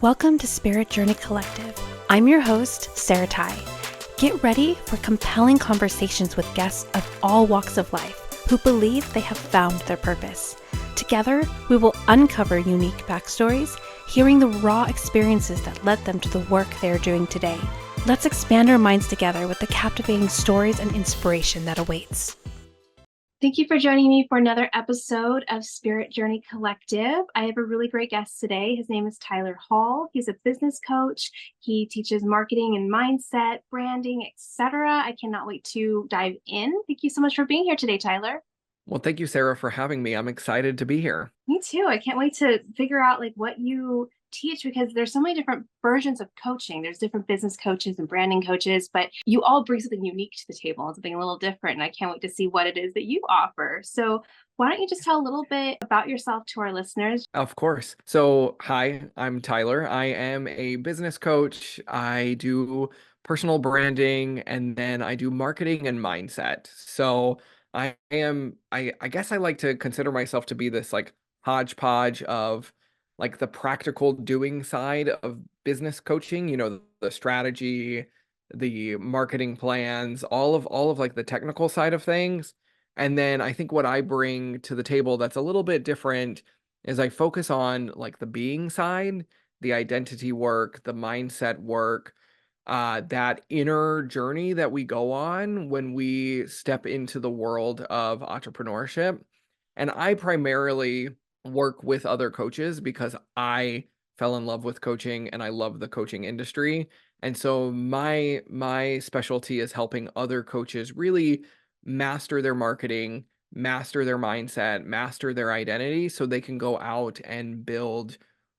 Welcome to Spirit Journey Collective. I'm your host, Sarah Ty. Get ready for compelling conversations with guests of all walks of life who believe they have found their purpose. Together, we will uncover unique backstories, hearing the raw experiences that led them to the work they are doing today. Let's expand our minds together with the captivating stories and inspiration that awaits. Thank you for joining me for another episode of Spirit Journey Collective. I have a really great guest today. His name is Tyler Hall. He's a business coach. He teaches marketing and mindset, branding, etc. I cannot wait to dive in. Thank you so much for being here today, Tyler. Well, thank you, Sarah, for having me. I'm excited to be here. Me too. I can't wait to figure out what you teach, because there's so many different versions of coaching. There's different business coaches and branding coaches, but you all bring something unique to the table and something a little different. And I can't wait to see what it is that you offer. So why don't you just tell a little bit about yourself to our listeners? Of course. So, hi, I'm Tyler. I am a business coach. I do personal branding, and then I do marketing and mindset. So I guess I like to consider myself to be this hodgepodge of the practical doing side of business coaching, the strategy, the marketing plans, all of the technical side of things. And then I think what I bring to the table that's a little bit different is I focus on the being side, the identity work, the mindset work, that inner journey that we go on when we step into the world of entrepreneurship. And I primarily work with other coaches because I fell in love with coaching and I love the coaching industry. And so my specialty is helping other coaches really master their marketing, master their mindset, master their identity so they can go out and build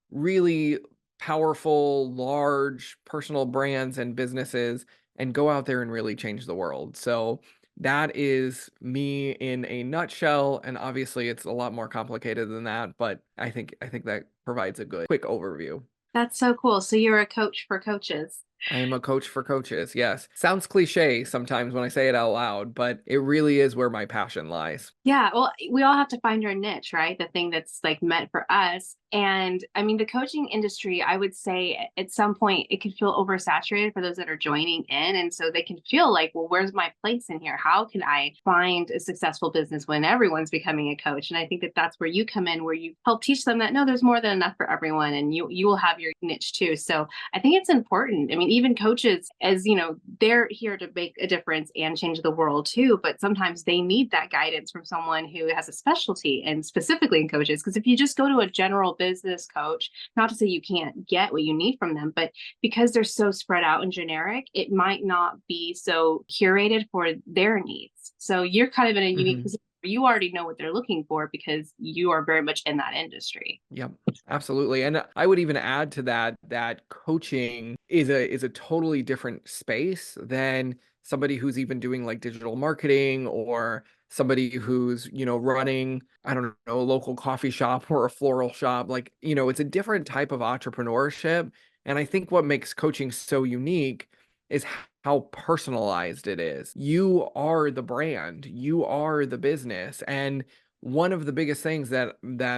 really powerful, large personal brands and businesses and go out there and really change the world. So that is me in a nutshell. And obviously it's a lot more complicated than that, but I think that provides a good quick overview. That's so cool. So you're a coach for coaches. I am a coach for coaches. Yes. Sounds cliche sometimes when I say it out loud, but it really is where my passion lies. Yeah, well, we all have to find our niche, right? The thing that's meant for us. And I mean, the coaching industry, I would say at some point it could feel oversaturated for those that are joining in. And so they can feel like, well, where's my place in here? How can I find a successful business when everyone's becoming a coach? And I think that that's where you come in, where you help teach them that no, there's more than enough for everyone, and you will have your niche too. So I think it's important. I mean, even coaches, as you know, they're here to make a difference and change the world too. But sometimes they need that guidance from someone who has a specialty, and specifically in coaches. Because if you just go to a general business coach, not to say you can't get what you need from them, but because they're so spread out and generic, it might not be so curated for their needs. So you're kind of in a unique position. You already know what they're looking for because you are very much in that industry. Yep, absolutely. And I would even add to that coaching is a totally different space than somebody who's even doing digital marketing, or somebody who's, running, I don't know, a local coffee shop or a floral shop. It's a different type of entrepreneurship. And I think what makes coaching so unique is how personalized it is. You are the brand, you are the business. And one of the biggest things that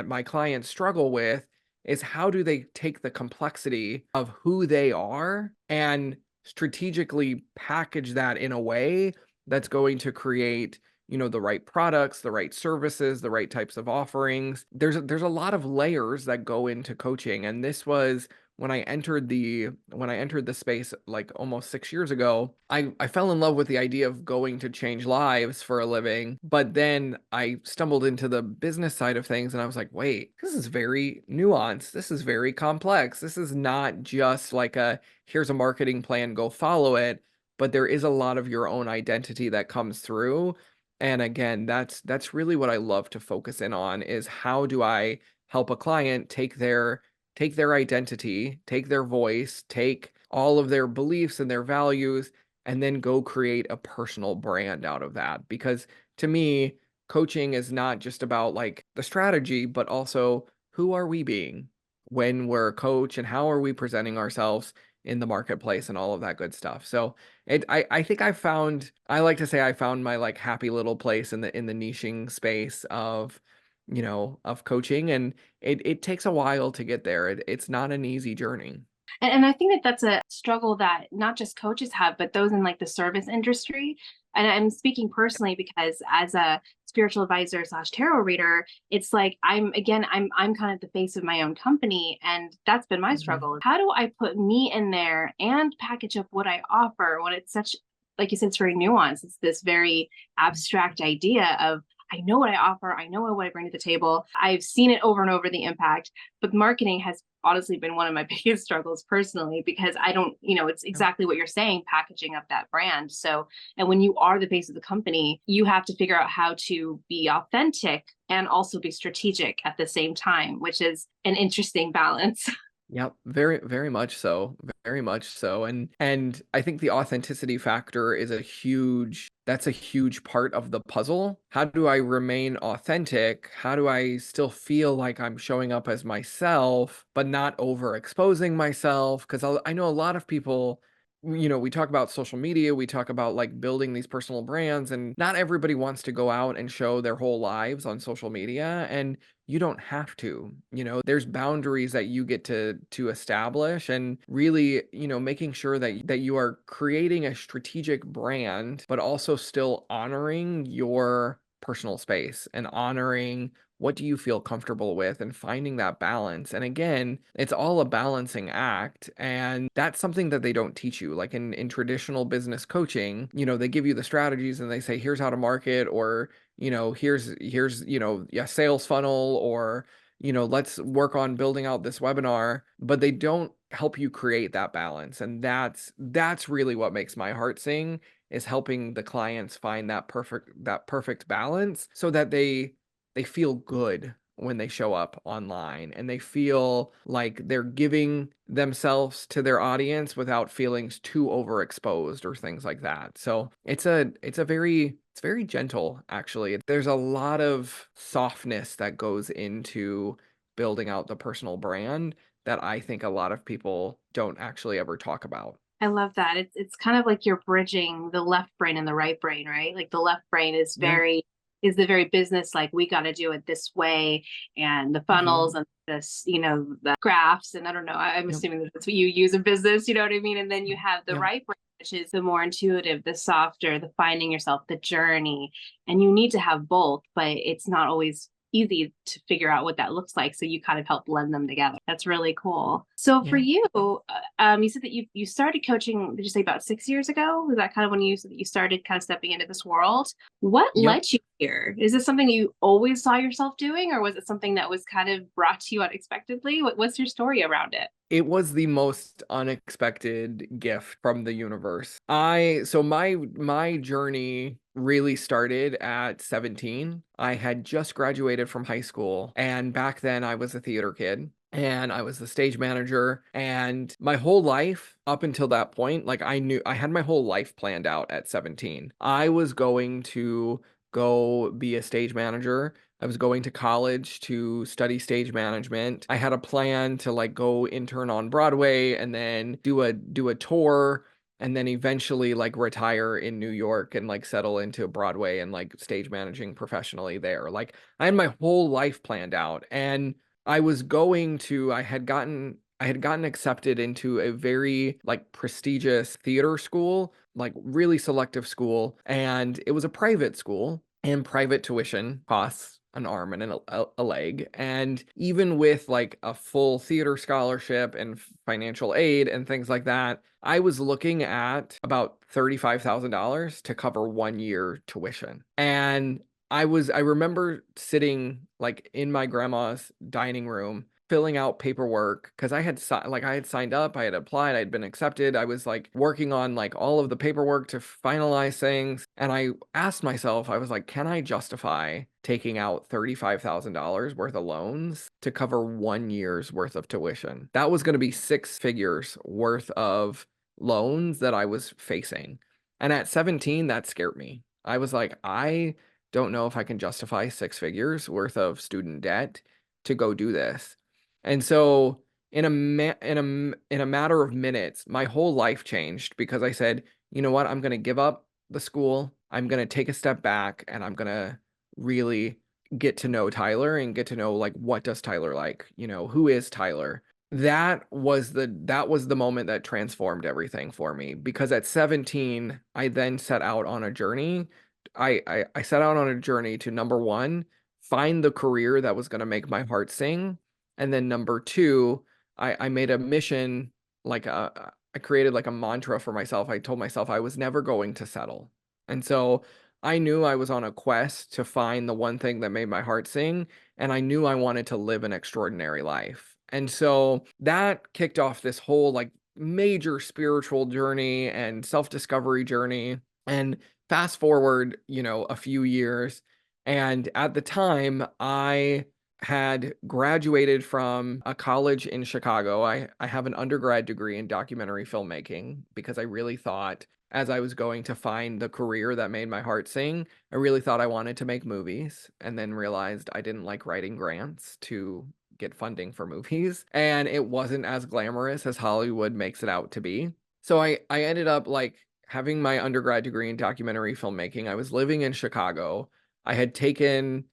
my clients struggle with is how do they take the complexity of who they are and strategically package that in a way that's going to create, the right products, the right services, the right types of offerings. There's a lot of layers that go into coaching, and this was when I entered the space almost 6 years ago. I fell in love with the idea of going to change lives for a living, but then I stumbled into the business side of things and I was like, wait, this is very nuanced. This is very complex. This is not just here's a marketing plan, go follow it, but there is a lot of your own identity that comes through. And again, that's really what I love to focus in on, is how do I help a client take their identity, take their voice, take all of their beliefs and their values, and then go create a personal brand out of that. Because to me, coaching is not just about the strategy, but also who are we being when we're a coach, and how are we presenting ourselves in the marketplace and all of that good stuff. So I think I like to say I found my happy little place in the niching space of of coaching, and it takes a while to get there. It's not an easy journey. And I think that that's a struggle that not just coaches have, but those in like the service industry. And I'm speaking personally because as a spiritual advisor slash tarot reader, it's like I'm kind of the face of my own company, and that's been my Mhm. struggle. How do I put me in there and package up what I offer when it's such, like you said, it's very nuanced. It's this very abstract idea of I know what I offer, I know what I bring to the table. I've seen it over and over the impact, but marketing has honestly been one of my biggest struggles personally because I don't, it's Yep. exactly what you're saying, packaging up that brand. So, and when you are the face of the company, you have to figure out how to be authentic and also be strategic at the same time, which is an interesting balance. Yep, very, very much so. Very much so. And I think the authenticity factor is that's a huge part of the puzzle. How do I remain authentic? How do I still feel like I'm showing up as myself, but not overexposing myself? Because I know a lot of people, we talk about social media, we talk about like building these personal brands, and not everybody wants to go out and show their whole lives on social media. And you don't have to. There's boundaries that you get to establish, and really, making sure that you are creating a strategic brand, but also still honoring your personal space and honoring what do you feel comfortable with, and finding that balance. And again, it's all a balancing act, and that's something that they don't teach you. Like in traditional business coaching, they give you the strategies and they say, here's how to market, or here's a sales funnel, or let's work on building out this webinar, but they don't help you create that balance. And that's really what makes my heart sing, is helping the clients find that perfect balance, so that they feel good when they show up online, and they feel like they're giving themselves to their audience without feeling too overexposed or things like that. So it's very gentle, actually. There's a lot of softness that goes into building out the personal brand that I think a lot of people don't actually ever talk about. I love that. It's kind of like you're bridging the left brain and the right brain, right? Like the left brain Yeah. is the very business, like we got to do it this way, and the funnels Hmm. and this, the graphs, and I don't know. I'm Yep. assuming that that's what you use in business, you know what I mean? And then you have the Yep. right brain, which is the more intuitive, the softer, the finding yourself, the journey. And you need to have both, but it's not always easy to figure out what that looks like. So you kind of help blend them together. That's really cool. So for Yeah. you, you said that you started coaching. Did you say about 6 years ago? Was that kind of when you said that you started kind of stepping into this world? What Yep. led you here? Is this something you always saw yourself doing, or was it something that was kind of brought to you unexpectedly? What's your story around it? It was the most unexpected gift from the universe. My journey really started at 17. I had just graduated from high school, and back then I was a theater kid, and I was the stage manager, and my whole life up until that point, like I knew I had my whole life planned out at 17. I was going to go be a stage manager. I was going to college to study stage management. I had a plan to like go intern on Broadway, and then do a tour, and then eventually like retire in New York and like settle into Broadway and like stage managing professionally there. Like I had my whole life planned out, and I had gotten accepted into a very like prestigious theater school, like really selective school, and it was a private school, and private tuition costs an arm and a leg. And even with like a full theater scholarship and financial aid and things like that, I was looking at about $35,000 to cover 1 year tuition. And I remember sitting like in my grandma's dining room filling out paperwork, because I had signed up, I had applied, I had been accepted. I was like working on like all of the paperwork to finalize things, and I asked myself, I was like, can I justify taking out $35,000 worth of loans to cover 1 year's worth of tuition? That was going to be six figures worth of loans that I was facing. And at 17, that scared me. I was like, I don't know if I can justify six figures worth of student debt to go do this. And so in a matter of minutes, my whole life changed, because I said, you know what, I'm going to give up the school. I'm going to take a step back, and I'm going to really get to know Tyler and get to know like what does Tyler like, who is Tyler. That was the moment that transformed everything for me, because at 17 I then set out on a journey. I set out on a journey to, number one, find the career that was going to make my heart sing, and then number two, I made a mission, I created like a mantra for myself. I told myself I was never going to settle. And so I knew I was on a quest to find the one thing that made my heart sing, and I knew I wanted to live an extraordinary life. And so that kicked off this whole like major spiritual journey and self-discovery journey. And fast forward, a few years, and at the time I had graduated from a college in Chicago. I have an undergrad degree in documentary filmmaking because I really thought, as I was going to find the career that made my heart sing, I really thought I wanted to make movies, and then realized I didn't like writing grants to get funding for movies, and it wasn't as glamorous as Hollywood makes it out to be. So I ended up like having my undergrad degree in documentary filmmaking. I was living in Chicago. I had taken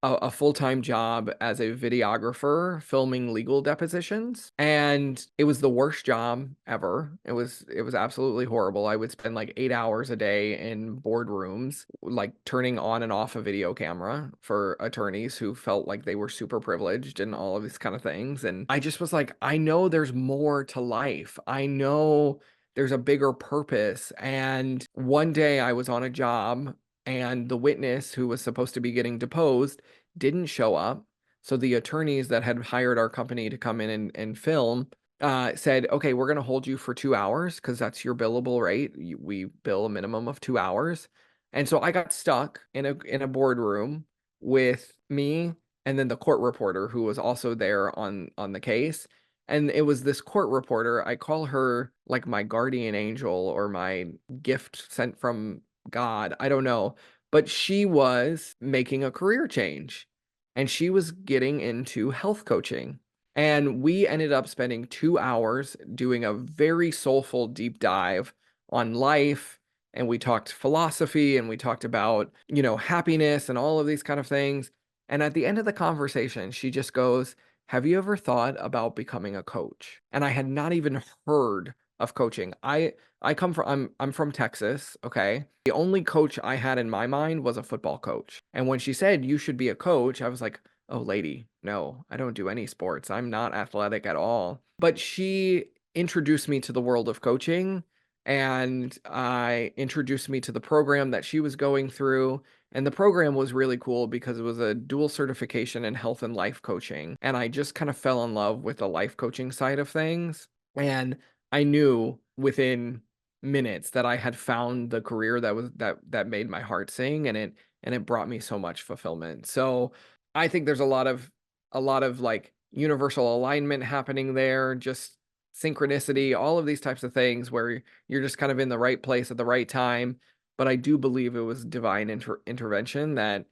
a full-time job as a videographer filming legal depositions, and it was the worst job ever. It was absolutely horrible. I would spend like 8 hours a day in boardrooms, like turning on and off a video camera for attorneys who felt like they were super privileged and all of these kind of things. And I just was like, I know there's more to life. I know there's a bigger purpose. And one day I was on a job, and the witness who was supposed to be getting deposed didn't show up. So the attorneys that had hired our company to come in and film said, okay, we're going to hold you for 2 hours because that's your billable rate. We bill a minimum of 2 hours. And so I got stuck in a boardroom with me and then the court reporter who was also there on the case. And it was this court reporter. I call her like my guardian angel or my gift sent from God. I don't know. But she was making a career change, and she was getting into health coaching. And we ended up spending 2 hours doing a very soulful deep dive on life. And we talked philosophy, and we talked about, happiness and all of these kind of things. And at the end of the conversation, she just goes, have you ever thought about becoming a coach? And I had not even heard of coaching. I come from I'm from Texas, okay? The only coach I had in my mind was a football coach. And when she said you should be a coach, I was like, "Oh, lady, no, I don't do any sports. I'm not athletic at all." But she introduced me to the world of coaching, and I introduced me to the program that she was going through. And the program was really cool because it was a dual certification in health and life coaching. And I just kind of fell in love with the life coaching side of things. And I knew within minutes that I had found the career that made my heart sing, and it brought me so much fulfillment. So I think there's a lot of like universal alignment happening there, just synchronicity, all of these types of things where you're just kind of in the right place at the right time. But I do believe it was divine intervention that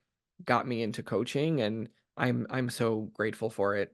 got me into coaching, and I'm so grateful for it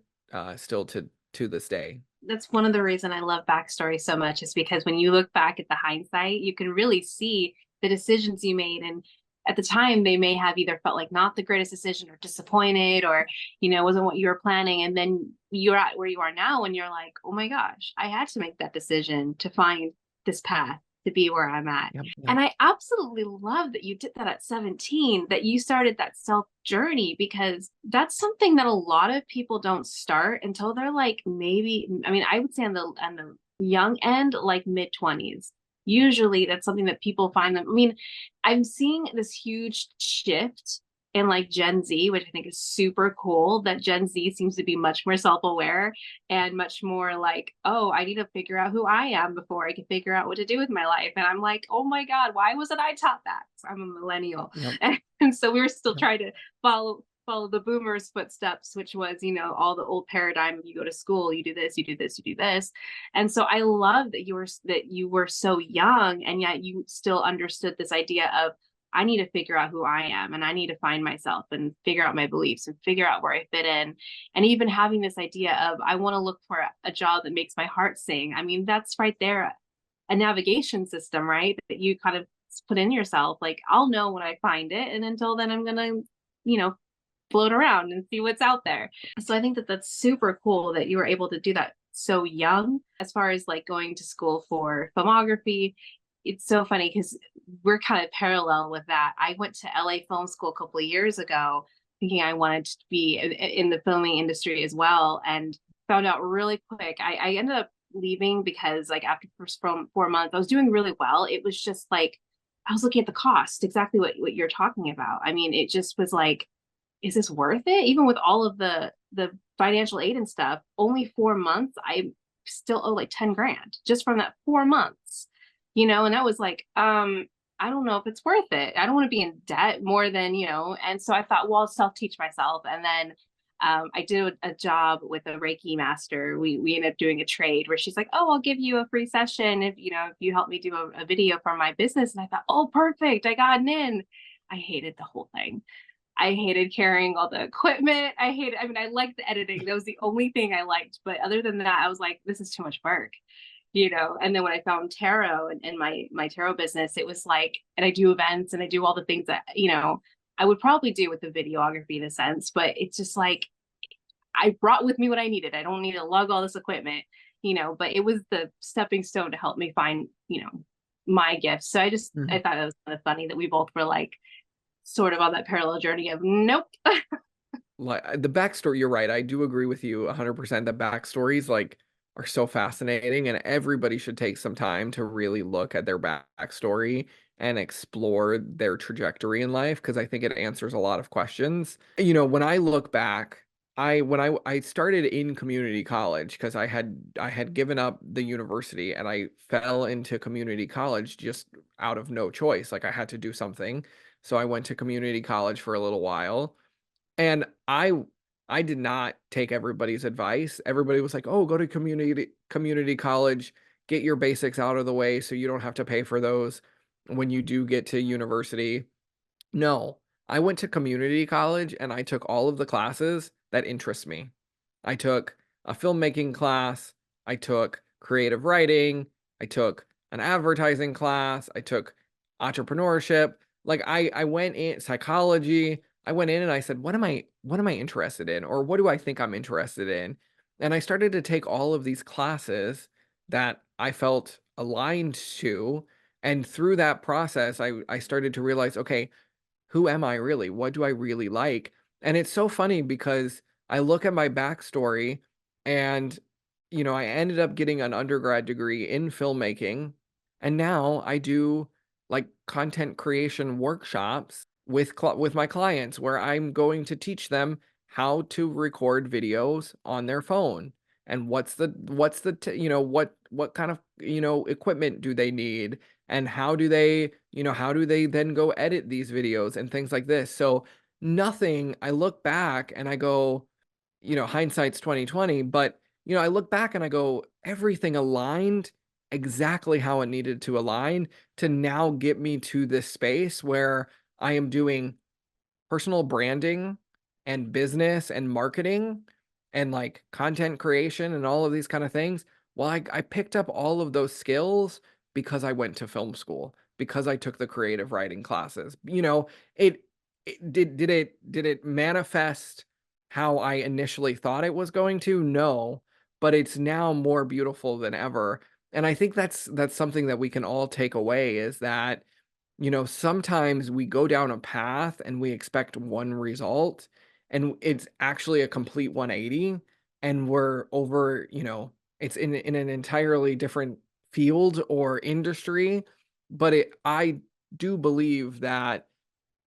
still to this day. That's one of the reason I love backstory so much, is because when you look back at the hindsight, you can really see the decisions you made. And at the time, they may have either felt like not the greatest decision or disappointed, or, wasn't what you were planning. And then you're at where you are now and you're like, oh my gosh, I had to make that decision to find this path to be where I'm at. Yep, And yep. I absolutely love that you did that at 17, that you started that self journey, because that's something that a lot of people don't start until they're like, maybe, I mean, I would say on the young end, like mid 20s. Usually that's something that people find them. I mean, I'm seeing this huge shift in like Gen Z, which I think is super cool, that Gen Z seems to be much more self-aware and much more like, oh, I need to figure out who I am before I can figure out what to do with my life. And I'm like, oh my God, why wasn't I taught that? I'm a millennial. Yep. And so we were still Yep. trying to follow the boomers footsteps, which was, all the old paradigm. You go to school, you do this, you do this, you do this. And so I love that you were so young, and yet you still understood this idea of, I need to figure out who I am, and I need to find myself and figure out my beliefs and figure out where I fit in. And even having this idea of, I want to look for a job that makes my heart sing. I mean, that's right there, a navigation system, right? That you kind of put in yourself. Like, I'll know when I find it. And until then, I'm going to, you know, float around and see what's out there. So I think that that's super cool that you were able to do that so young. As far as like going to school for filmography, it's so funny because we're kind of parallel with that. I went to LA Film School a couple of years ago thinking I wanted to be in the filming industry as well, and found out really quick. I ended up leaving because like after from 4 months, I was doing really well. It was just like I was looking at the cost, exactly what you're talking about. I mean, it just was like, is this worth it? Even with all of the financial aid and stuff, only 4 months, I still owe like 10 grand just from that 4 months, and that was like, I don't know if it's worth it. I don't want to be in debt more than, and so I thought, well, I'll self-teach myself. And then I did a job with a Reiki master. We ended up doing a trade where she's like, "Oh, I'll give you a free session if you help me do a video for my business." And I thought, "Oh, perfect! I got an in." I hated the whole thing. I hated carrying all the equipment. I mean, I liked the editing. That was the only thing I liked. But other than that, I was like, this is too much work. And then when I found tarot and my tarot business, it was like, and I do events and I do all the things that, I would probably do with the videography in a sense, but it's just like, I brought with me what I needed. I don't need to lug all this equipment, but it was the stepping stone to help me find, my gifts. So I thought it was kind of funny that we both were like, sort of on that parallel journey of nope. Like the backstory, you're right. I do agree with you 100%. The backstories like are so fascinating, and everybody should take some time to really look at their backstory and explore their trajectory in life, because I think it answers a lot of questions. When I look back, I started in community college because I had given up the university and I fell into community college just out of no choice. Like I had to do something. So I went to community college for a little while, and I did not take everybody's advice. Everybody was like, "Oh, go to community college, get your basics out of the way so you don't have to pay for those when you do get to university." No, I went to community college and I took all of the classes that interest me. I took a filmmaking class, I took creative writing, I took an advertising class, I took entrepreneurship. Like I went in psychology. I went in and I said, what am I interested in? Or what do I think I'm interested in? And I started to take all of these classes that I felt aligned to. And through that process, I started to realize, okay, who am I really? What do I really like? And it's so funny because I look at my backstory and, I ended up getting an undergrad degree in filmmaking. And now I do like content creation workshops with my clients where I'm going to teach them how to record videos on their phone and what kind of, equipment do they need, and how do they then go edit these videos and things like this. So nothing, I look back and I go, hindsight's 2020, but I look back and I go, everything aligned exactly how it needed to align to now get me to this space where I am doing personal branding and business and marketing and like content creation and all of these kind of things. Well, I picked up all of those skills because I went to film school, because I took the creative writing classes. It did it manifest how I initially thought it was going to? No, but it's now more beautiful than ever. And I think that's something that we can all take away, is that sometimes we go down a path and we expect one result, and it's actually a complete 180, and we're over, it's in an entirely different field or industry. But I do believe that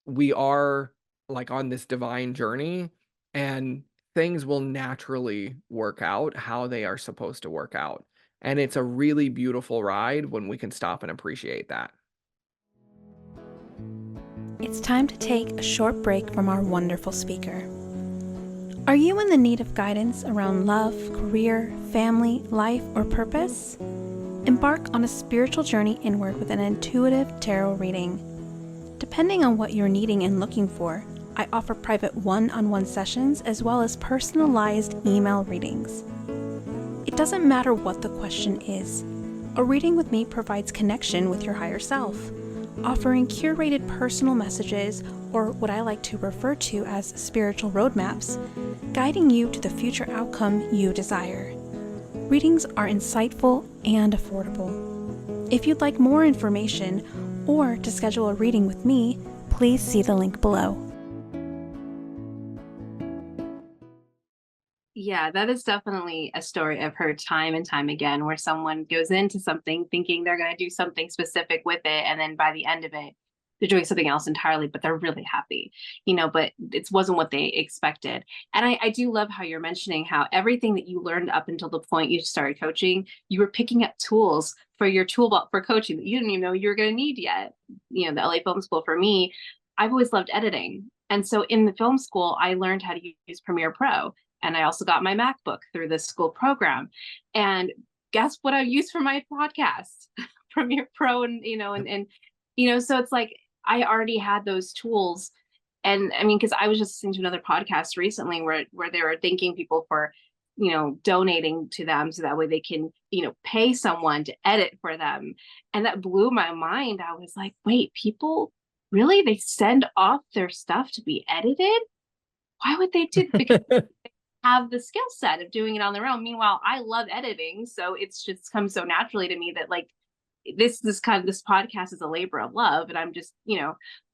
we are like on this divine journey, and things will naturally work out how they are supposed to work out. And it's a really beautiful ride when we can stop and appreciate that. It's time to take a short break from our wonderful speaker. Are you in the need of guidance around love, career, family, life, or purpose? Embark on a spiritual journey inward with an intuitive tarot reading. Depending on what you're needing and looking for, I offer private one-on-one sessions as well as personalized email readings. It doesn't matter what the question is. A reading with me provides connection with your higher self. offering curated personal messages, or what I like to refer to as spiritual roadmaps, guiding you to the future outcome you desire. Readings are insightful and affordable. If you'd like more information or to schedule a reading with me, please see the link below. Yeah, that is definitely a story I've heard time and time again, where someone goes into something thinking they're going to do something specific with it, and then by the end of it, they're doing something else entirely, but they're really happy, but it wasn't what they expected. And I do love how you're mentioning how everything that you learned up until the point you started coaching, you were picking up tools for your toolbox for coaching that you didn't even know you were going to need yet. The LA Film School for me, I've always loved editing. And so in the film school, I learned how to use Premiere Pro. And I also got my MacBook through this school program. And guess what I use for my podcast? Premiere Pro, so it's like I already had those tools. And I mean, because I was just listening to another podcast recently where they were thanking people for, donating to them so that way they can, pay someone to edit for them. And that blew my mind. I was like, wait, people really, they send off their stuff to be edited? Why would they do that? Because have the skill set of doing it on their own. Meanwhile, I love editing, so it's just come so naturally to me that like this podcast is a labor of love, and I'm just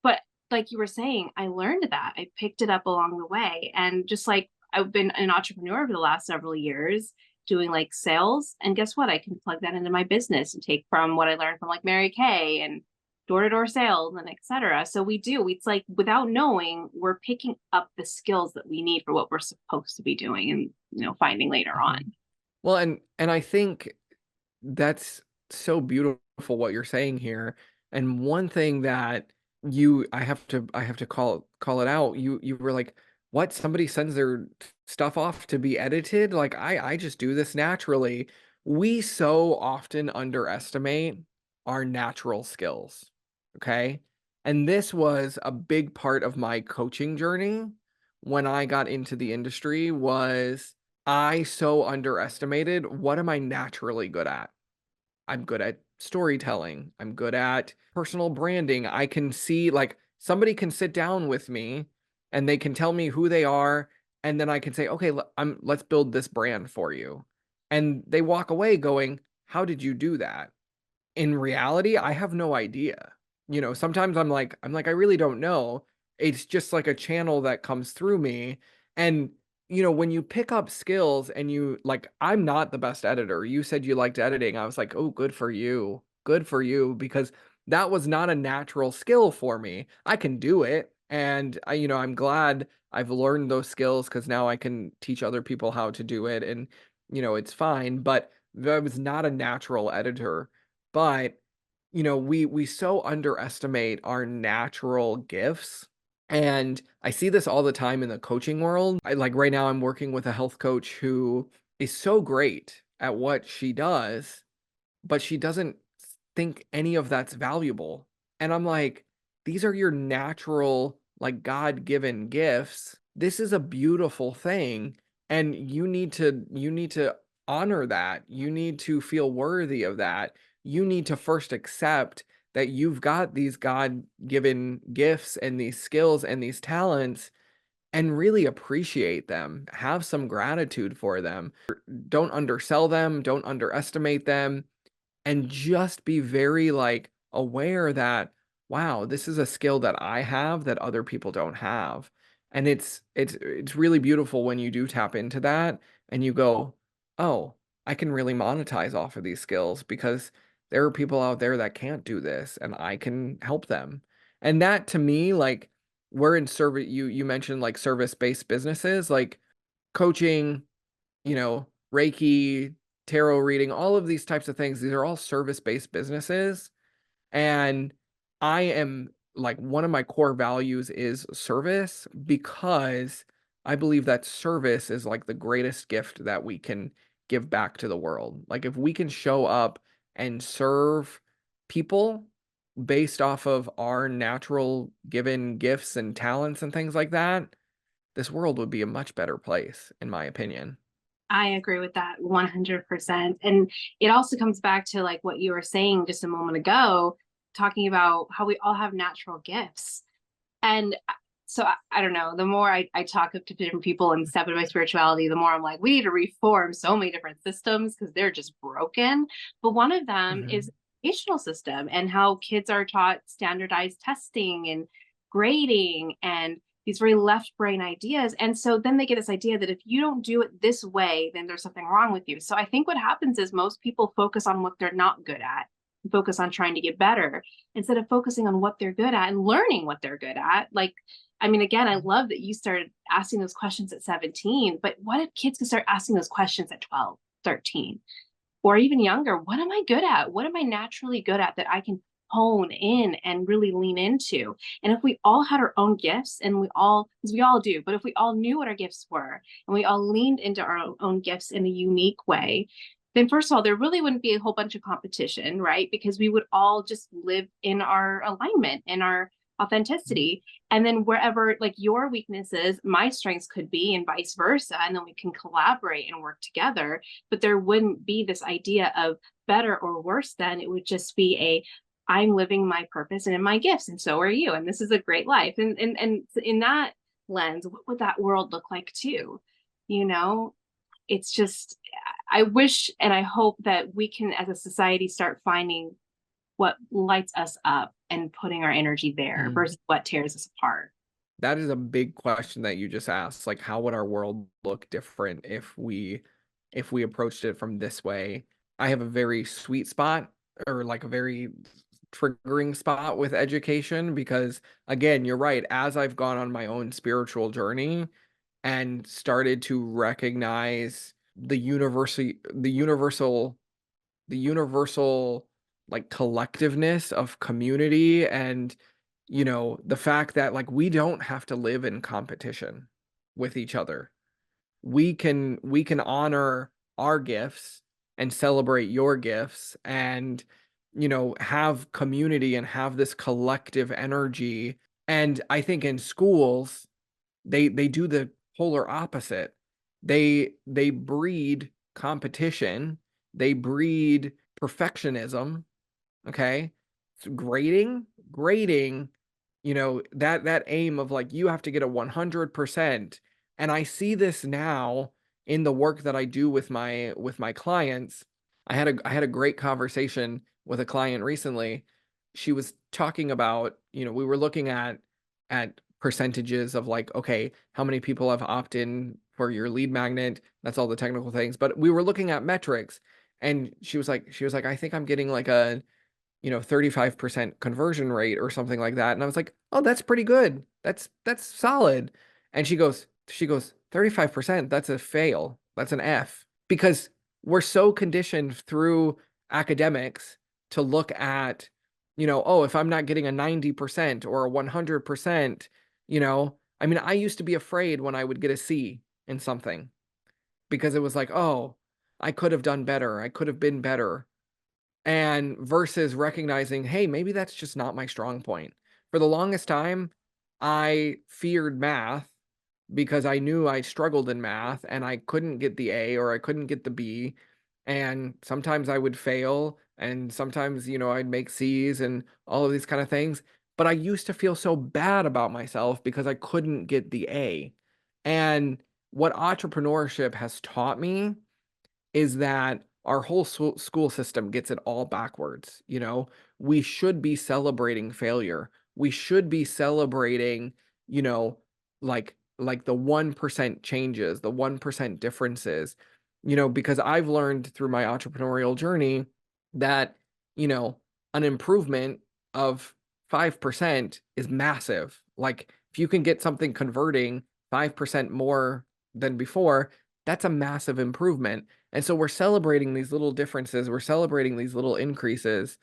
but like you were saying, I learned that. I picked it up along the way, and just like I've been an entrepreneur for the last several years doing like sales, and guess what? I can plug that into my business and take from what I learned from like Mary Kay and door-to-door sales and etc. So it's like without knowing, we're picking up the skills that we need for what we're supposed to be doing and finding later on. Well, and I think that's so beautiful what you're saying here. And one thing that I have to call it out. You were like, what? Somebody sends their stuff off to be edited? Like I just do this naturally. We so often underestimate our natural skills. Okay. And this was a big part of my coaching journey when I got into the industry was I so underestimated what am I naturally good at? I'm good at storytelling. I'm good at personal branding. I can see like somebody can sit down with me and they can tell me who they are. And then I can say, okay, let's build this brand for you. And they walk away going, how did you do that? In reality, I have no idea. Sometimes I'm like, I really don't know. It's just like a channel that comes through me. And, when you pick up skills and I'm not the best editor. You said you liked editing. I was like, oh, good for you. Good for you. Because that was not a natural skill for me. I can do it. And I'm glad I've learned those skills because now I can teach other people how to do it. And, it's fine. But I was not a natural editor. But, we so underestimate our natural gifts. And I see this all the time in the coaching world. Like right now, I'm working with a health coach who is so great at what she does, but she doesn't think any of that's valuable. And I'm like, these are your natural, like God-given gifts. This is a beautiful thing. And you need to honor that. You need to feel worthy of that. You need to first accept that you've got these God-given gifts and these skills and these talents and really appreciate them. Have some gratitude for them. Don't undersell them. Don't underestimate them, and just be very like aware that wow, this is a skill that I have that other people don't have. And it's really beautiful when you do tap into that and you go, "Oh, I can really monetize off of these skills because there are people out there that can't do this and I can help them." And that to me, like we're in service, you mentioned like service-based businesses, like coaching, Reiki, tarot reading, all of these types of things. These are all service-based businesses. And I am like one of my core values is service because I believe that service is like the greatest gift that we can give back to the world. Like if we can show up and serve people based off of our natural given gifts and talents and things like that, this world would be a much better place, in my opinion. I agree with that 100%. And it also comes back to like what you were saying just a moment ago. talking about how we all have natural gifts. And so I don't know, the more I talk to different people and step into my spirituality, the more I'm like, we need to reform so many different systems because they're just broken. But one of them is Mhm. the educational system and how kids are taught standardized testing and grading and these very left brain ideas. And so then they get this idea that if you don't do it this way, then there's something wrong with you. So I think what happens is most people focus on what they're not good at, focus on trying to get better instead of focusing on what they're good at and learning what they're good at. Like, I mean, again, I love that you started asking those questions at 17, but what if kids could start asking those questions at 12, 13, or even younger? What am I good at? What am I naturally good at that I can hone in and really lean into? And if we all had our own gifts, and because we all do, but if we all knew what our gifts were and we all leaned into our own gifts in a unique way, then first of all, there really wouldn't be a whole bunch of competition, right? Because we would all just live in our alignment and our authenticity. And then wherever like your weaknesses, my strengths could be, and vice versa. And then we can collaborate and work together. But there wouldn't be this idea of better or worse than. It would just be I'm living my purpose and in my gifts, and so are you. And this is a great life. And in that lens, what would that world look like too? You know, it's just I wish and I hope that we can as a society start finding what lights us up and putting our energy there Mhm. versus what tears us apart. That is a big question that you just asked. Like, how would our world look different if we approached it from this way? I have a very sweet spot, or like a very triggering spot with education, because again, you're right. As I've gone on my own spiritual journey and started to recognize the universal like collectiveness of community, and the fact that like we don't have to live in competition with each other. We can honor our gifts and celebrate your gifts, and have community and have this collective energy. And I think in schools they do the polar opposite. They breed competition, they breed perfectionism. Okay. So grading, that aim of like, you have to get a 100%. And I see this now in the work that I do with my clients. I had a great conversation with a client recently. She was talking about, we were looking at percentages of like, okay, how many people have opt-in for your lead magnet? That's all the technical things. But we were looking at metrics, and she was like, I think I'm getting like a 35% conversion rate or something like that. And I was like, oh, that's pretty good. That's solid. And she goes, 35%, that's a fail. That's an F. Because we're so conditioned through academics to look at, oh, if I'm not getting a 90% or a 100%, I mean, I used to be afraid when I would get a C in something, because it was like, oh, I could have done better. I could have been better. And versus recognizing, hey, maybe that's just not my strong point. For the longest time, I feared math because I knew I struggled in math and I couldn't get the A or I couldn't get the B. And sometimes I would fail, and sometimes, I'd make C's and all of these kind of things. But I used to feel so bad about myself because I couldn't get the A. And what entrepreneurship has taught me is that our whole school system gets it all backwards. We should be celebrating failure. We should be celebrating, you know, like the 1% changes, the 1% differences, because I've learned through my entrepreneurial journey that, you know, an improvement of 5% is massive. Like, if you can get something converting 5% more than before, that's a massive improvement. And so we're celebrating these little differences, we're celebrating these little increases,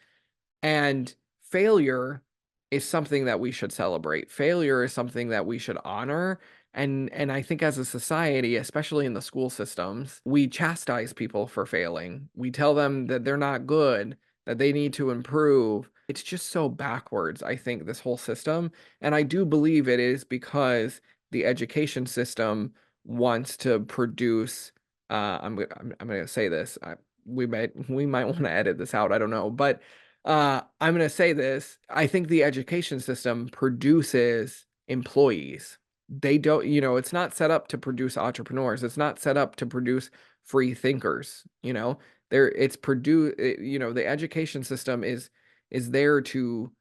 and failure is something that we should celebrate. Failure is something that we should honor. And I think as a society, especially in the school systems, we chastise people for failing. We tell them that they're not good, that they need to improve. It's just so backwards, I think, this whole system. And I do believe it is because the education system wants to produce I'm going to say this. We might want to edit this out. I don't know, but I'm going to say this. I think the education system produces employees. They don't, it's not set up to produce entrepreneurs. It's not set up to produce free thinkers, it's the education system is there to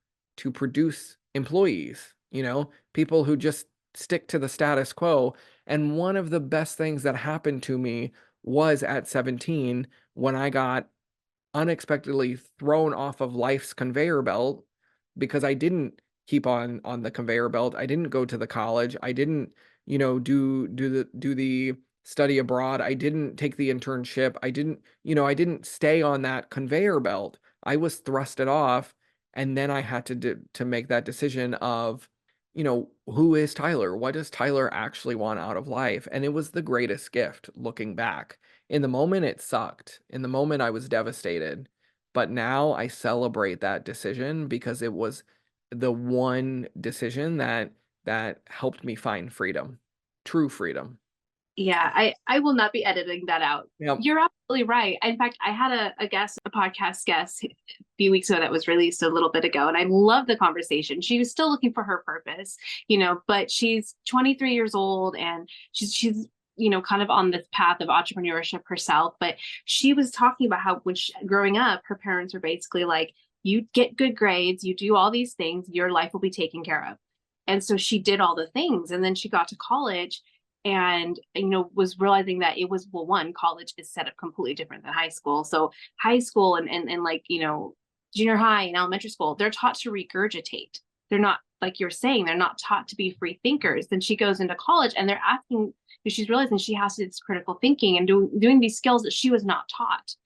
produce employees, people who just stick to the status quo. And one of the best things that happened to me was at 17 when I got unexpectedly thrown off of life's conveyor belt because I didn't keep on the conveyor belt. I didn't go to the college. I didn't, do the study abroad. I didn't take the internship. I didn't stay on that conveyor belt. I was thrusted off, and then I had to make that decision of, who is Tyler? What does Tyler actually want out of life? And it was the greatest gift looking back. In the moment, it sucked. In the moment, I was devastated. But now I celebrate that decision because it was the one decision that helped me find freedom, true freedom. Yeah, I will not be editing that out. Yep. You're absolutely right. In fact, I had a podcast guest a few weeks ago that was released a little bit ago, and I loved the conversation. She was still looking for her purpose, but she's 23 years old, and she's kind of on this path of entrepreneurship herself. But she was talking about how growing up, her parents were basically like, you get good grades, you do all these things, your life will be taken care of. And so she did all the things, and then she got to college and was realizing that it was, well, one, college is set up completely different than high school. So high school and like junior high and elementary school, they're taught to regurgitate. They're not, like you're saying, they're not taught to be free thinkers. Then she goes into college and they're asking, she's realizing she has to do this critical thinking and doing these skills that she was not taught,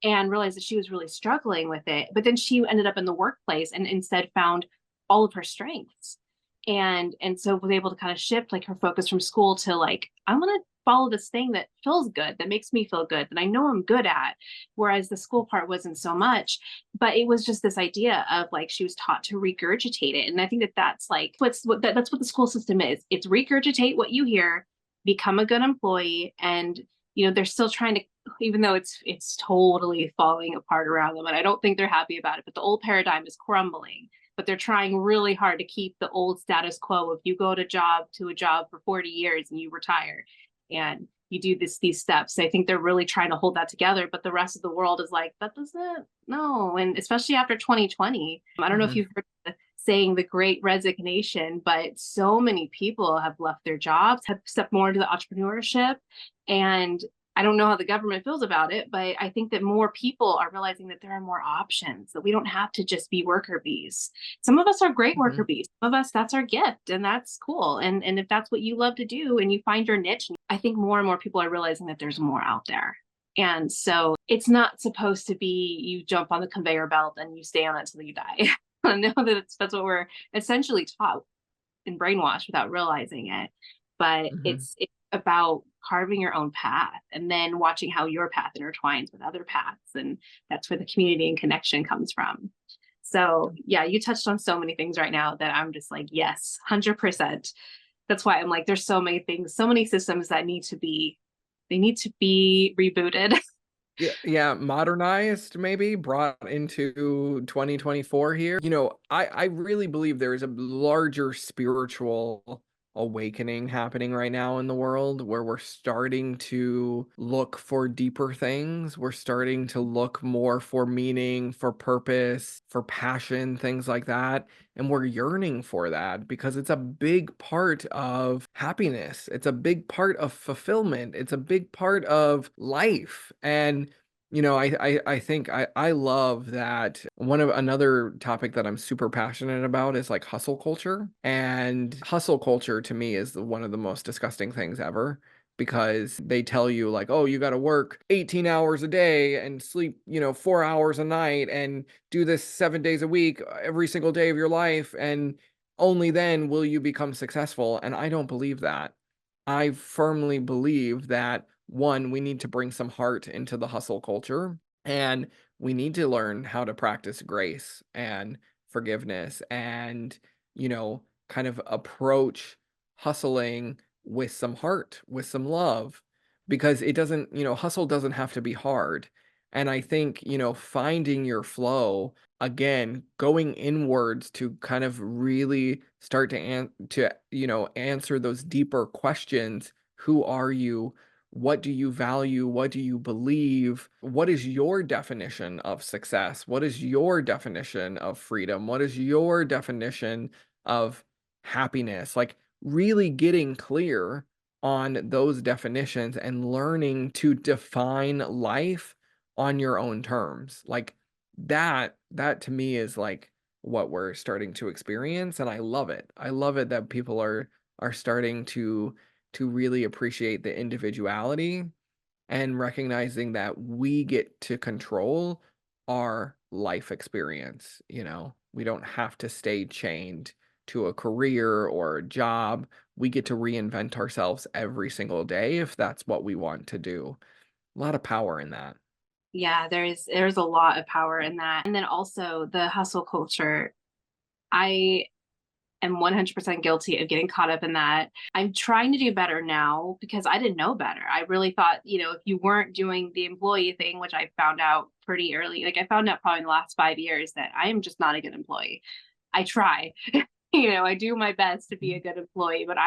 and realized that she was really struggling with it. But then she ended up in the workplace and instead found all of her strengths, and so was able to kind of shift like her focus from school to like, I want to follow this thing that feels good, that makes me feel good, that I know I'm good at. Whereas the school part wasn't so much, but it was just this idea of like, she was taught to regurgitate it. And I think that's like, that's what the school system is. It's regurgitate what you hear, become a good employee. And, they're still trying to, even though it's totally falling apart around them. And I don't think they're happy about it, but the old paradigm is crumbling. But they're trying really hard to keep the old status quo of you go to a job for 40 years and you retire and you do these steps. I think they're really trying to hold that together, but the rest of the world is like, that doesn't, no. And especially after 2020, I don't know if you've heard the saying the great resignation, but so many people have left their jobs, have stepped more into the entrepreneurship. And I don't know how the government feels about it, but I think that more people are realizing that there are more options, that we don't have to just be worker bees. Some of us are great worker bees. Some of us, that's our gift, and that's cool. And if that's what you love to do and you find your niche, I think more and more people are realizing that there's more out there. And so it's not supposed to be you jump on the conveyor belt and you stay on it until you die. I know that that's what we're essentially taught and brainwashed without realizing it. But it's about carving your own path and then watching how your path intertwines with other paths. And that's where the community and connection comes from. So yeah, you touched on so many things right now that I'm just like, yes, 100%. That's why I'm like, there's so many things, so many systems that need to be rebooted. Yeah, modernized, maybe brought into 2024 here. I really believe there is a larger spiritual awakening happening right now in the world where we're starting to look for deeper things. We're starting to look more for meaning, for purpose, for passion, things like that. And we're yearning for that because it's a big part of happiness. It's a big part of fulfillment. It's a big part of life. And I think I love that. Another topic that I'm super passionate about is like hustle culture. And hustle culture to me is one of the most disgusting things ever, because they tell you like, oh, you got to work 18 hours a day and sleep, 4 hours a night and do this 7 days a week, every single day of your life. And only then will you become successful. And I don't believe that. I firmly believe that one, we need to bring some heart into the hustle culture, and we need to learn how to practice grace and forgiveness and, kind of approach hustling with some heart, with some love, because it doesn't, hustle doesn't have to be hard. And I think, finding your flow, again, going inwards to kind of really start to answer those deeper questions. Who are you? What do you value? What do you believe? What is your definition of success? What is your definition of freedom? What is your definition of happiness? Like really getting clear on those definitions and learning to define life on your own terms. Like that to me is like what we're starting to experience, and I love it. I love it that people are starting to really appreciate the individuality and recognizing that we get to control our life experience. We don't have to stay chained to a career or a job. We get to reinvent ourselves every single day if that's what we want to do. A lot of power in that. Yeah, there's a lot of power in that. And then also the hustle culture. I am 100% guilty of getting caught up in that. I'm trying to do better now because I didn't know better. I really thought, if you weren't doing the employee thing, which I found out pretty early, like I found out probably in the last 5 years that I am just not a good employee. I try, I do my best to be a good employee, but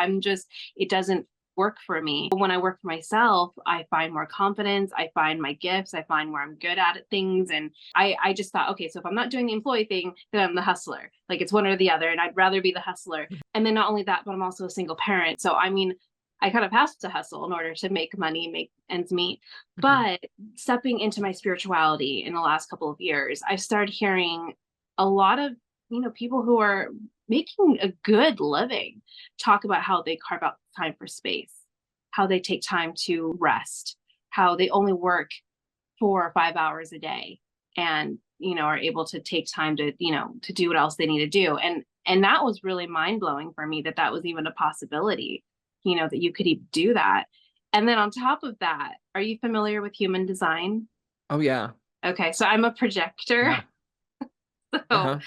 it doesn't work for me. When I work for myself, I find more confidence. I find my gifts. I find where I'm good at things. And I just thought, okay, so if I'm not doing the employee thing, then I'm the hustler. Like it's one or the other. And I'd rather be the hustler. And then not only that, but I'm also a single parent. So, I mean, I kind of have to hustle in order to make money, make ends meet. But stepping into my spirituality in the last couple of years, I started hearing a lot of, people who are making a good living talk about how they carve out time for space, how they take time to rest, how they only work 4 or 5 hours a day and, are able to take time to do what else they need to do. And that was really mind blowing for me that was even a possibility, that you could even do that. And then on top of that, are you familiar with human design? Oh yeah. Okay. So I'm a projector. Yeah. So Uh-huh.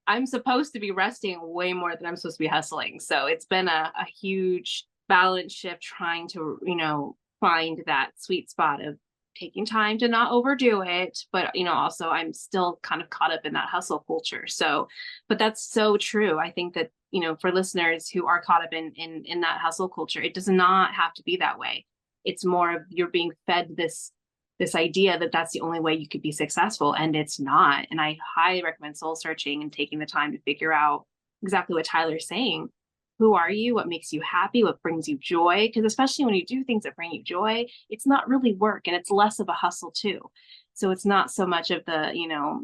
I'm supposed to be resting way more than I'm supposed to be hustling. So it's been a huge balance shift trying to, find that sweet spot of taking time to not overdo it. But, also I'm still kind of caught up in that hustle culture. So, but that's so true. I think that, for listeners who are caught up in that hustle culture, it does not have to be that way. It's more of you're being fed this idea that that's the only way you could be successful, and it's not. And I highly recommend soul searching and taking the time to figure out exactly what Tyler's saying. Who are you? What makes you happy? What brings you joy? Because especially when you do things that bring you joy, it's not really work, and it's less of a hustle too. So it's not so much of the,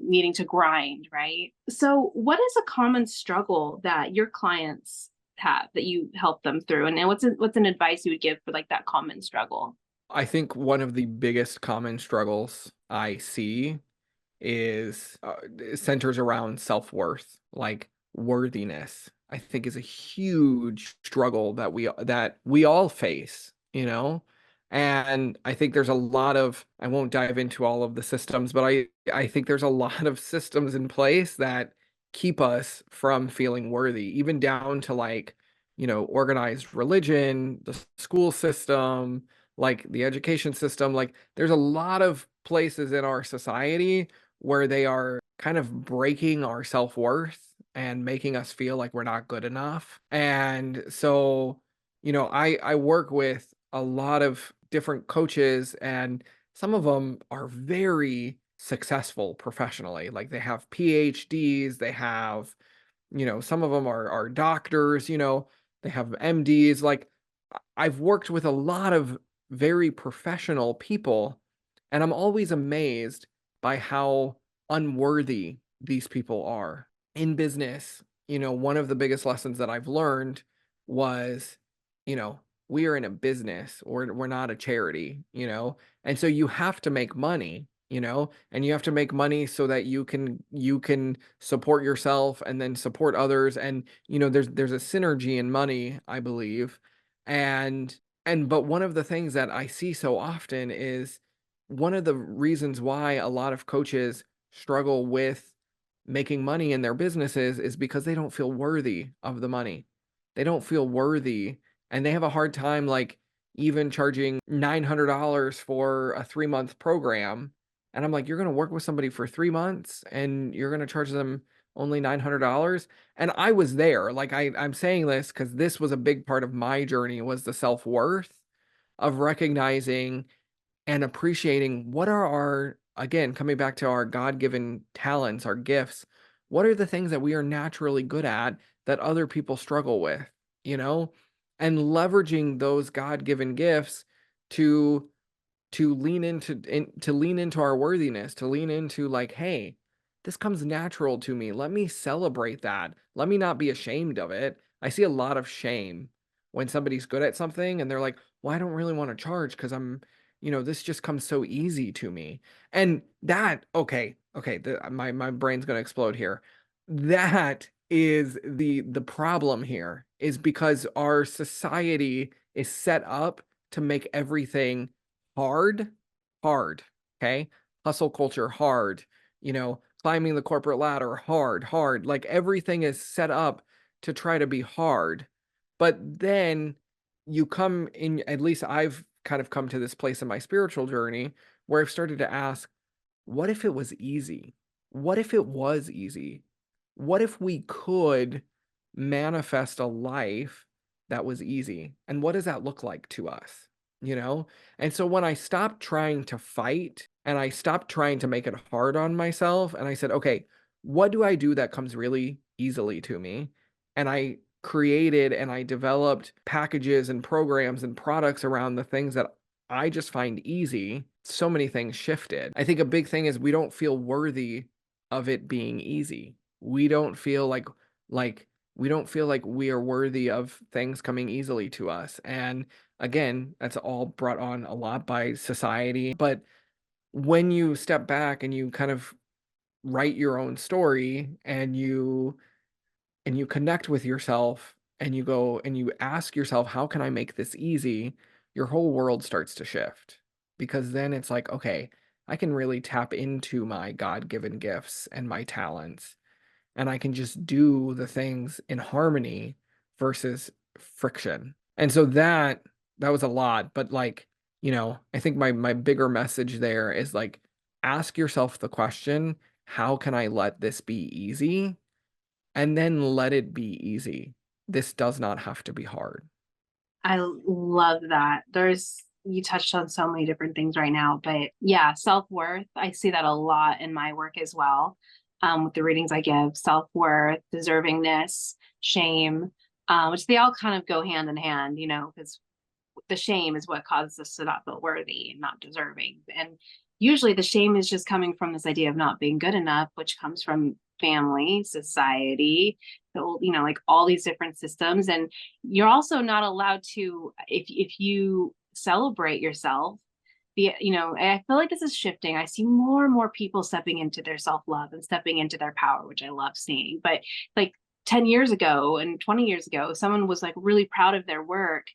needing to grind, right? So what is a common struggle that your clients have that you help them through? And then what's an advice you would give for like that common struggle? I think one of the biggest common struggles I see is centers around self-worth, like worthiness. I think is a huge struggle that we all face. And I think there's a lot of, I won't dive into all of the systems, but I think there's a lot of systems in place that keep us from feeling worthy, even down to like, organized religion, the school system, like the education system. Like there's a lot of places in our society where they are kind of breaking our self-worth and making us feel like we're not good enough. And so, I work with a lot of different coaches, and some of them are very successful professionally. Like they have PhDs, they have, some of them are doctors, they have MDs. Like I've worked with a lot of very professional people, and I'm always amazed by how unworthy these people are in business. One of the biggest lessons that I've learned was, you know, we are in a business, or we're not a charity. And so you have to make money, and you have to make money so that you can support yourself and then support others. And, there's a synergy in money, I believe. And but one of the things that I see so often is one of the reasons why a lot of coaches struggle with making money in their businesses is because they don't feel worthy of the money. They don't feel worthy, and they have a hard time like even charging $900 for a 3-month program. And I'm like, you're going to work with somebody for 3 months and you're going to charge them only $900. And I was there. Like I'm saying this because this was a big part of my journey, was the self-worth of recognizing and appreciating what are our, again, coming back to our God-given talents, our gifts. What are the things that we are naturally good at that other people struggle with, you know? And leveraging those God-given gifts to to lean into our worthiness, to lean into like, hey, this comes natural to me. Let me celebrate that. Let me not be ashamed of it. I see a lot of shame when somebody's good at something and they're like, well, I don't really want to charge because this just comes so easy to me. And that, okay, my brain's gonna explode here. That is the problem here, is because our society is set up to make everything hard, hard, okay? Hustle culture, hard, climbing the corporate ladder, hard, hard. Like everything is set up to try to be hard. But then you come in, at least I've kind of come to this place in my spiritual journey where I've started to ask, what if it was easy? What if it was easy? What if we could manifest a life that was easy? And what does that look like to us? You know? And so when I stopped trying to fight and I stopped trying to make it hard on myself, and I said, okay, what do I do that comes really easily to me? And I created and I developed packages and programs and products around the things that I just find easy. So many things shifted. I think a big thing is we don't feel worthy of it being easy. We don't feel like we don't feel like we are worthy of things coming easily to us. And again, that's all brought on a lot by society. But when you step back and you kind of write your own story and you connect with yourself and you go and you ask yourself, how can I make this easy? Your whole world starts to shift, because then it's like, okay, I can really tap into my God-given gifts and my talents, and I can just do the things in harmony versus friction. And so that was a lot, but like, I think my bigger message there is like, ask yourself the question, how can I let this be easy? And then let it be easy. This does not have to be hard. I love that. You touched on so many different things right now, but yeah, self-worth. I see that a lot in my work as well. With the readings I give, self-worth, deservingness, shame, which they all kind of go hand in hand, because the shame is what causes us to not feel worthy and not deserving. And usually the shame is just coming from this idea of not being good enough, which comes from family, society, like all these different systems. And you're also not allowed to, if you celebrate yourself, I feel like this is shifting. I see more and more people stepping into their self-love and stepping into their power, which I love seeing. But like 10 years ago and 20 years ago, someone was like really proud of their work,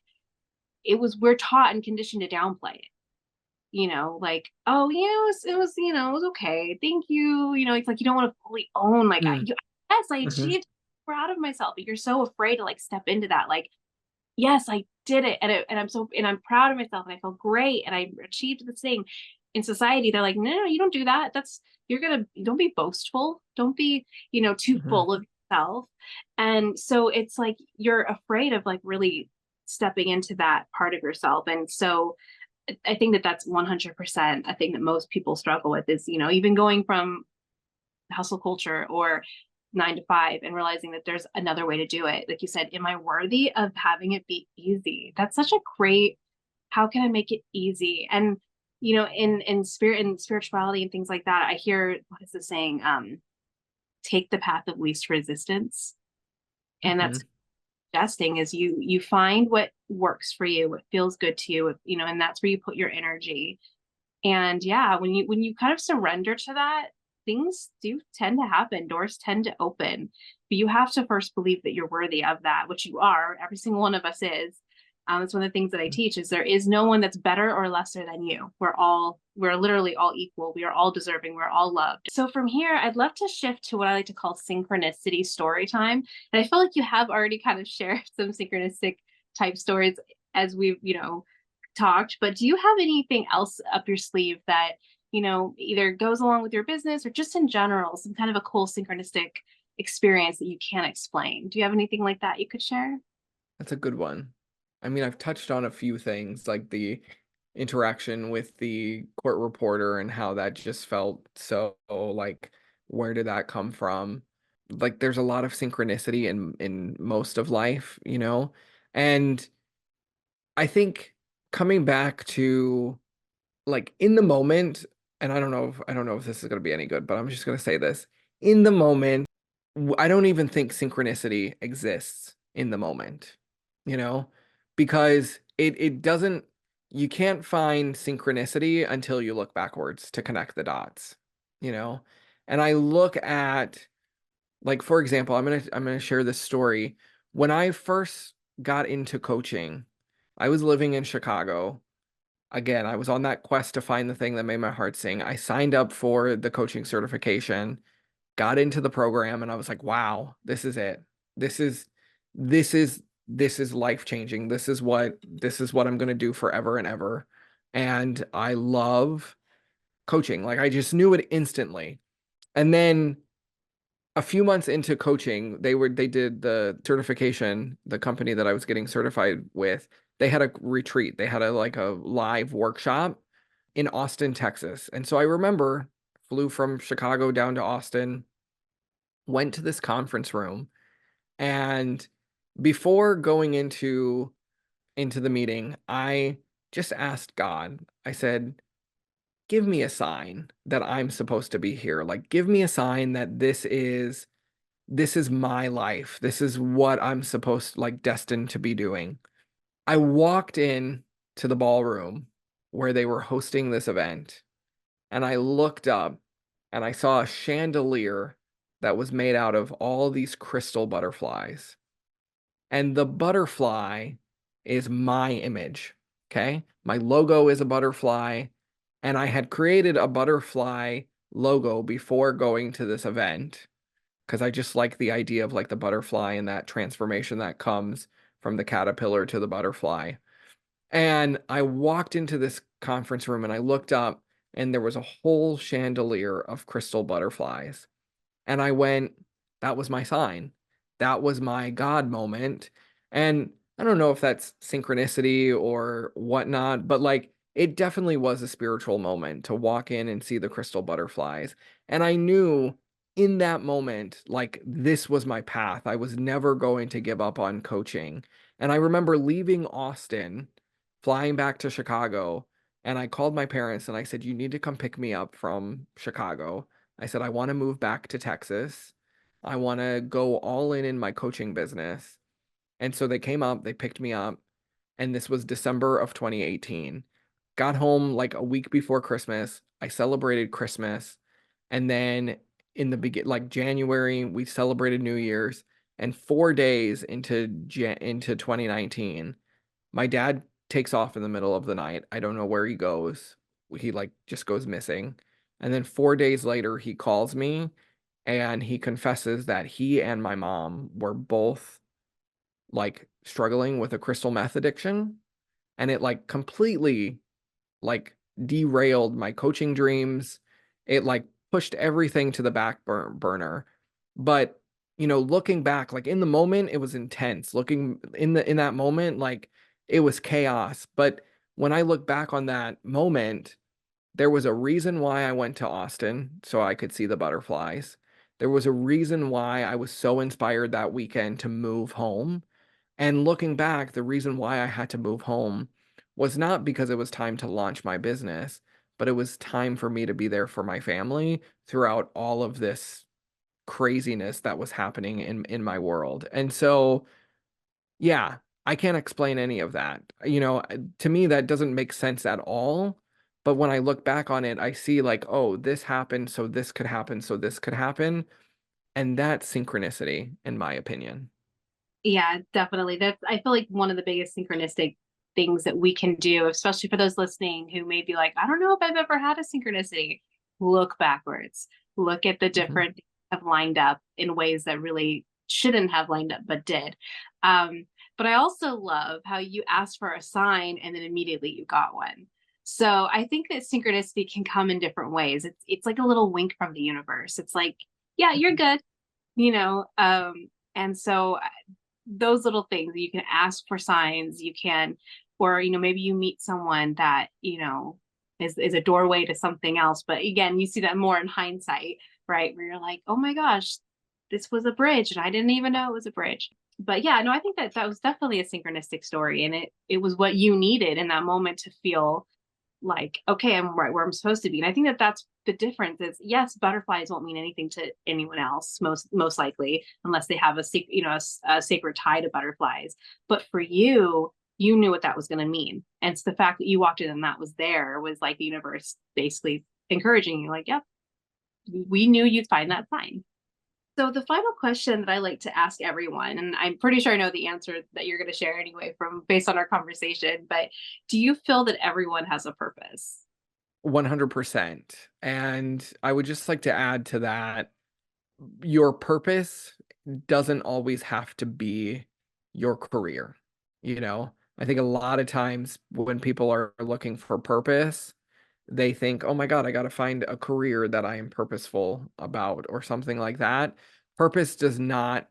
we're taught and conditioned to downplay it, like, oh, it was okay, thank you, it's like you don't want to fully own, like, Mm, yes, I mhm, achieved, proud of myself, but you're so afraid to like step into that, like, yes, I did it, and I'm proud of myself and I feel great and I achieved this thing. In society they're like, no, you don't do that, don't be boastful, don't be, too mhm, full of yourself. And so it's like you're afraid of like really stepping into that part of yourself. And so I think that that's 100% a thing that most people struggle with, is, even going from hustle culture or 9 to 5 and realizing that there's another way to do it. Like you said, am I worthy of having it be easy? That's such a great, how can I make it easy? And, in spirit and spirituality and things like that, I hear, what is the saying? Take the path of least resistance. And that's mhm. suggesting is you find what works for you, what feels good to you, and that's where you put your energy. And yeah, when you kind of surrender to that, things do tend to happen, doors tend to open, but you have to first believe that you're worthy of that, which you are, every single one of us is. It's one of the things that I teach, is there is no one that's better or lesser than you. We're literally all equal. We are all deserving. We're all loved. So from here, I'd love to shift to what I like to call synchronicity story time. And I feel like you have already kind of shared some synchronistic type stories as we've, talked, but do you have anything else up your sleeve that either goes along with your business or just in general, some kind of a cool synchronistic experience that you can't explain. Do you have anything like that you could share? That's a good one. I mean, I've touched on a few things like the interaction with the court reporter and how that just felt so like, where did that come from? Like, there's a lot of synchronicity in most of life, And I think coming back to like in the moment, and I don't know if this is going to be any good, but I'm just going to say this. In the moment, I don't even think synchronicity exists in the moment, you know, because it doesn't, you can't find synchronicity until you look backwards to connect the dots, you know. And I look at, like, for example, I'm gonna share this story. When I first got into coaching, I was living in Chicago. Again, I was on that quest to find the thing that made my heart sing. I signed up for the coaching certification, got into the program, and I was like, wow, this is it. This is this is this is life changing. This is what I'm going to do forever and ever. And I love coaching. Like, I just knew it instantly. And then a few months into coaching, they did the certification, the company that I was getting certified with, they had a retreat. They had a live workshop in Austin, Texas. And so I remember flew from Chicago down to Austin, went to this conference room, and before going into the meeting, I just asked God. I said, "Give me a sign that I'm supposed to be here. Like, give me a sign that this is my life. This is what I'm supposed, like, destined to be doing." I walked in to the ballroom where they were hosting this event, and I looked up and I saw a chandelier that was made out of all these crystal butterflies. And the butterfly is my image. Okay. My logo is a butterfly. And I had created a butterfly logo before going to this event because I just like the idea of like the butterfly and that transformation that comes from the caterpillar to the butterfly. And I walked into this conference room and I looked up and there was a whole chandelier of crystal butterflies. And I went, that was my sign. That was my God moment. And I don't know if that's synchronicity or whatnot, but like it definitely was a spiritual moment to walk in and see the crystal butterflies. And I knew in that moment, like this was my path. I was never going to give up on coaching. And I remember leaving Austin, flying back to Chicago, and I called my parents and I said, "You need to come pick me up from Chicago." I said, "I want to move back to Texas. I want to go all in my coaching business." And so they came up, they picked me up, and this was December of 2018. Got home like a week before Christmas. I celebrated Christmas. And then in the like January, we celebrated New Year's. And 4 days into 2019, my dad takes off in the middle of the night. I don't know where he goes. He like just goes missing. And then 4 days later, he calls me and he confesses that he and my mom were both like struggling with a crystal meth addiction. And it like completely like derailed my coaching dreams. It like pushed everything to the back burner. But looking back, like in the moment, it was intense. Looking in that moment, like it was chaos. But when I look back on that moment, there was a reason why I went to Austin so I could see the butterflies. There was a reason why I was so inspired that weekend to move home. And looking back, the reason why I had to move home was not because it was time to launch my business, but it was time for me to be there for my family throughout all of this craziness that was happening in my world. And so, yeah, I can't explain any of that. To me, that doesn't make sense at all. But when I look back on it, I see like, oh, this happened, so this could happen, so this could happen. And that's synchronicity, in my opinion. Yeah, definitely. That's, I feel like one of the biggest synchronistic things that we can do, especially for those listening who may be like, I don't know if I've ever had a synchronicity. Look backwards. Look at the Mhm. different things that have lined up in ways that really shouldn't have lined up, but did. But I also love how you asked for a sign and then immediately you got one. So I think that synchronicity can come in different ways. It's like a little wink from the universe. It's like, yeah, you're good, you know. And so those little things, you can ask for signs, you can, or maybe you meet someone that is a doorway to something else. But again, you see that more in hindsight, right? Where you're like, oh my gosh, this was a bridge and I didn't even know it was a bridge. But yeah, no, I think that was definitely a synchronistic story, and it was what you needed in that moment to feel like, okay, I'm right where I'm supposed to be. And I think that that's the difference. Is yes, butterflies won't mean anything to anyone else, most likely, unless they have a sacred tie to butterflies. But for you, you knew what that was going to mean, and so the fact that you walked in and that was there was like the universe basically encouraging you, like, yep, we knew you'd find that sign. So the final question that I like to ask everyone, and I'm pretty sure I know the answer that you're going to share anyway from based on our conversation, but do you feel that everyone has a purpose? 100%. And I would just like to add to that, your purpose doesn't always have to be your career. You know, I think a lot of times when people are looking for purpose, they think, oh my God, I got to find a career that I am purposeful about or something like that. Purpose does not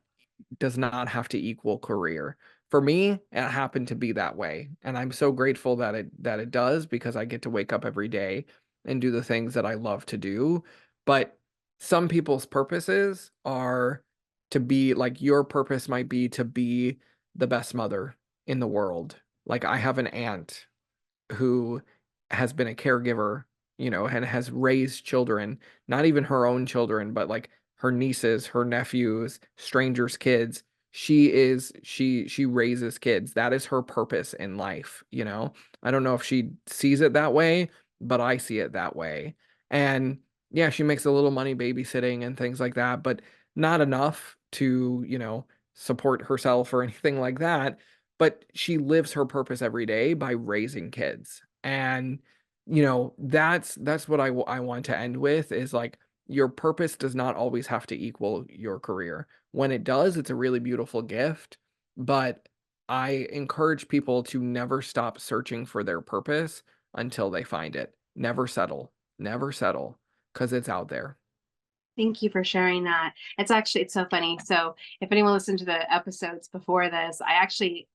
have to equal career. For me, it happened to be that way, and I'm so grateful that it does, because I get to wake up every day and do the things that I love to do. But some people's purposes are to be like, your purpose might be to be the best mother in the world. Like, I have an aunt who has been a caregiver, and has raised children, not even her own children, but like her nieces, her nephews, strangers' kids. She raises kids. That is her purpose in life. I don't know if she sees it that way, but I see it that way. And yeah, she makes a little money babysitting and things like that, but not enough to support herself or anything like that. But she lives her purpose every day by raising kids. And that's what I want to end with, is like, your purpose does not always have to equal your career. When it does, it's a really beautiful gift. But I encourage people to never stop searching for their purpose until they find it. Never settle. Never settle, because it's out there. Thank you for sharing that. It's so funny. So if anyone listened to the episodes before this, I actually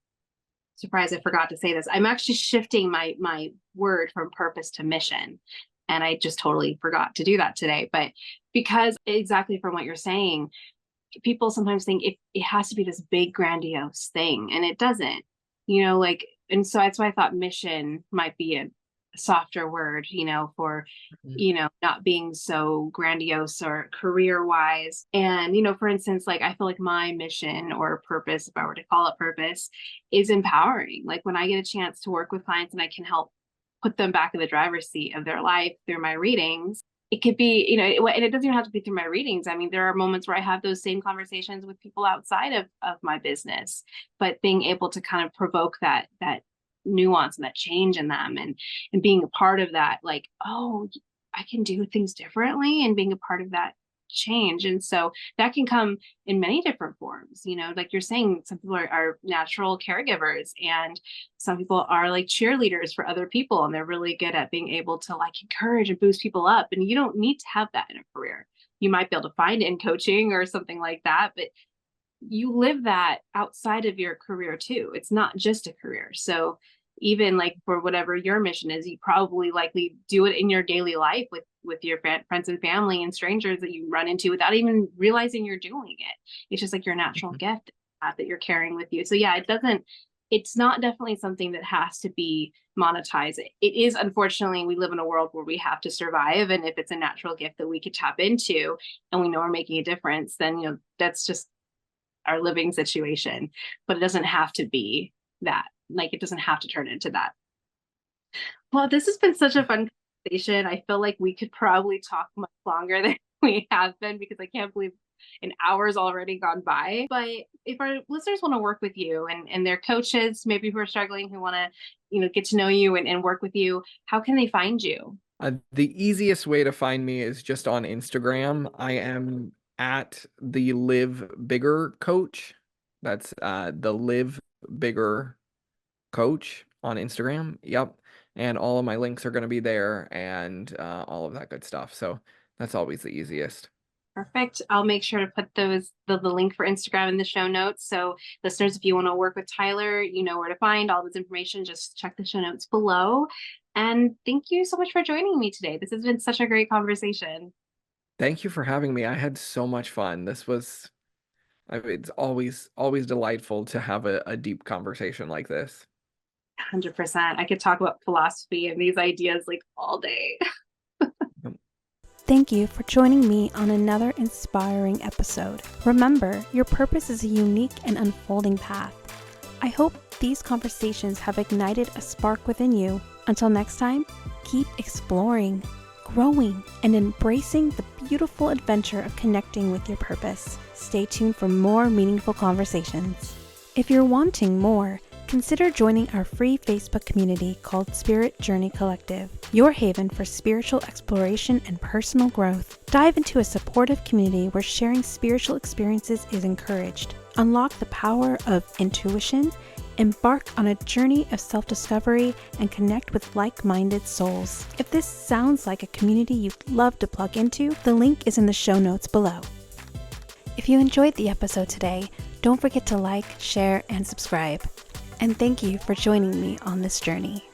surprised I forgot to say this. I'm actually shifting my word from purpose to mission. And I just totally forgot to do that today. But because exactly from what you're saying, people sometimes think it has to be this big grandiose thing, and it doesn't. Like, and so that's why I thought mission might be a softer word, for not being so grandiose or career wise. And for instance, like, I feel like my mission or purpose, if I were to call it purpose, is empowering. Like, when I get a chance to work with clients and I can help put them back in the driver's seat of their life through my readings, it could be, and it doesn't even have to be through my readings. I mean, there are moments where I have those same conversations with people outside of my business, but being able to kind of provoke that nuance and that change in them, and being a part of that, like, oh, I can do things differently, and being a part of that change. And so that can come in many different forms, like you're saying, some people are natural caregivers, and some people are like cheerleaders for other people, and they're really good at being able to like encourage and boost people up. And you don't need to have that in a career. You might be able to find it in coaching or something like that, but you live that outside of your career too. It's not just a career. So even like for whatever your mission is, you probably likely do it in your daily life with your friends and family and strangers that you run into without even realizing you're doing it. It's just like your natural gift that you're carrying with you. So yeah, it's not definitely something that has to be monetized. It is, unfortunately, we live in a world where we have to survive. And if it's a natural gift that we could tap into and we know we're making a difference, then that's just our living situation. But it doesn't have to be that. Like, it doesn't have to turn into that. Well, this has been such a fun conversation. I feel like we could probably talk much longer than we have been, because I can't believe an hour's already gone by. But if our listeners want to work with you, and their coaches, maybe who are struggling, who want to, get to know you and work with you, how can they find you? The easiest way to find me is just on Instagram. I am at the Live Bigger Coach. That's the Live Bigger Coach on Instagram. Yep. and all of my links are going to be there, and all of that good stuff. So that's always the easiest. Perfect. I'll make sure to put the link for Instagram in the show notes. So listeners, if you want to work with Tyler, you know where to find all this information. Just check the show notes below. And thank you so much for joining me today. This has been such a great conversation. Thank you for having me. I had so much fun. It's always delightful to have a deep conversation like this. 100%. I could talk about philosophy and these ideas like all day. Thank you for joining me on another inspiring episode. Remember, your purpose is a unique and unfolding path. I hope these conversations have ignited a spark within you. Until next time, keep exploring, growing, and embracing the beautiful adventure of connecting with your purpose. Stay tuned for more meaningful conversations. If you're wanting more, consider joining our free Facebook community called Spirit Journey Collective, your haven for spiritual exploration and personal growth. Dive into a supportive community where sharing spiritual experiences is encouraged. Unlock the power of intuition, embark on a journey of self-discovery, and connect with like-minded souls. If this sounds like a community you'd love to plug into, the link is in the show notes below. If you enjoyed the episode today, don't forget to like, share, and subscribe. And thank you for joining me on this journey.